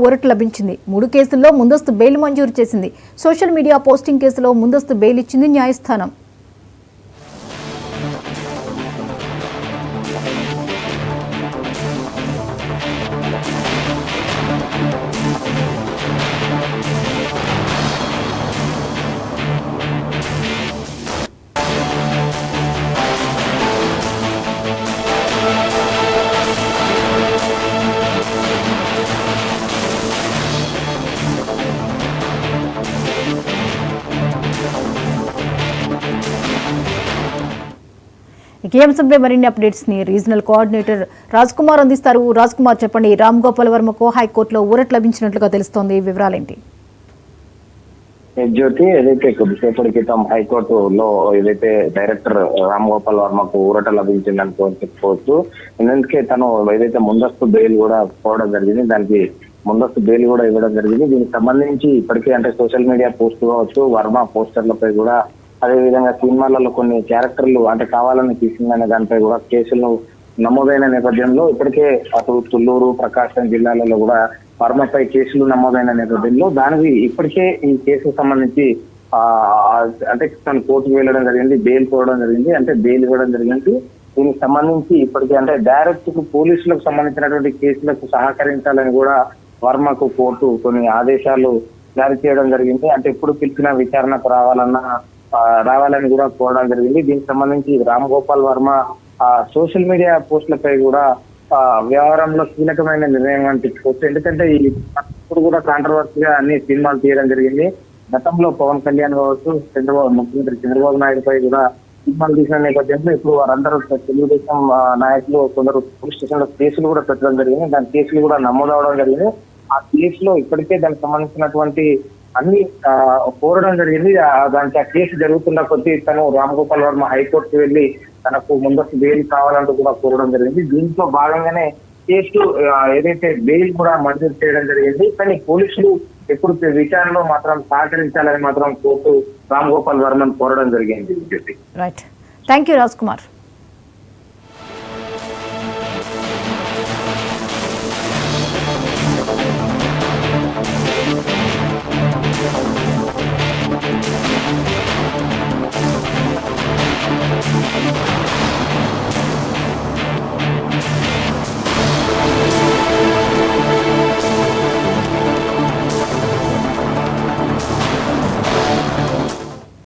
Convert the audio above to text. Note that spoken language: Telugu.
ఊరట లభించింది. 3 కేసుల్లో ముందస్తు బెయిల్ మంజూరు చేసింది. సోషల్ మీడియా పోస్టింగ్ కేసులో ముందస్తు బెయిల్ ఇచ్చింది న్యాయస్థానం. ఈ అంశంపై మరిన్ని అప్డేట్స్ ని రీజనల్ కోఆర్డినేటర్ రాజ్ కుమార్ అందిస్తారు. రాజ్ కుమార్, చెప్పండి. రామ్ గోపాల్ వర్మకు హైకోర్టులో ఊరట లభించినట్లుగా తెలుస్తోంది, వివరాలేంటి? జ్యోతి, ఏదైతే కొద్దిసేపటి క్రితం హైకోర్టులో ఏదైతే డైరెక్టర్ రామ్ గోపాల్ వర్మకు ఊరట లభించిందని చెప్పుకోవచ్చు. ఎందుకంటే తను ఏదైతే ముందస్తు బెయిల్ కూడా పోవడం జరిగింది, దానికి ముందస్తు బెయిల్ కూడా ఇవ్వడం జరిగింది. దీనికి సంబంధించి ఇప్పటికే అంటే సోషల్ మీడియా పోస్ట్ కావచ్చు, వర్మ పోస్టర్లపై కూడా, అదే విధంగా సినిమాలలో కొన్ని క్యారెక్టర్లు అంటే కావాలని తీసిందనే దానిపై కూడా కేసులు నమోదైన నేపథ్యంలో ఇప్పటికే అటు తుళ్లూరు, ప్రకాశం జిల్లాలలో కూడా వర్మపై కేసులు నమోదైన నేపథ్యంలో దానికి ఇప్పటికే ఈ కేసుకు సంబంధించి అంటే తను కోర్టుకు వెళ్ళడం జరిగింది, బెయిల్ కోవడం జరిగింది, అంటే బెయిల్ ఇవ్వడం జరిగింది. దీనికి సంబంధించి ఇప్పటికే అంటే డైరెక్ట్ పోలీసులకు సంబంధించినటువంటి కేసులకు సహకరించాలని కూడా వర్మకు కోర్టు కొన్ని ఆదేశాలు జారీ చేయడం జరిగింది. అంటే ఎప్పుడు పిలిచిన విచారణకు రావాలని కూడా కోరడం జరిగింది. దీనికి సంబంధించి రామ్ గోపాల్ వర్మ సోషల్ మీడియా పోస్టులపై కూడా వ్యవహారంలో కీలకమైన నిర్ణయం అనిపించుకోవచ్చు. ఎందుకంటే ఇప్పుడు కూడా కాంట్రవర్సీగా అన్ని సినిమాలు తీయడం జరిగింది. గతంలో పవన్ కళ్యాణ్ కావచ్చు, ముఖ్యమంత్రి చంద్రబాబు నాయుడు పై కూడా సినిమాలు తీసిన నేపథ్యంలో ఇప్పుడు వారందరూ తెలుగుదేశం నాయకులు కొందరు పోలీస్ స్టేషన్ లో కేసులు కూడా పెట్టడం జరిగింది. దాని కేసులు కూడా నమోదవడం జరిగింది. ఆ కేసులో ఇప్పటికే దానికి సంబంధించినటువంటి అన్ని కోరడం జరిగింది. దానికి ఆ కేసు జరుగుతున్న కొద్దీ తను రామ్ గోపాల్ వర్మ హైకోర్టుకు వెళ్లి తనకు ముందస్తు బెయిల్ కావాలంటూ కూడా కోరడం జరిగింది. దీంట్లో భాగంగానే కేసు ఏదైతే బెయిల్ కూడా మంజూరు చేయడం జరిగింది. కానీ పోలీసులు ఎప్పుడు విచారణలో మాత్రం సహకరించాలని మాత్రం కోర్టు రామ్ గోపాల్ వర్మను కోరడం జరిగింది. Right, thank you Raj Kumar.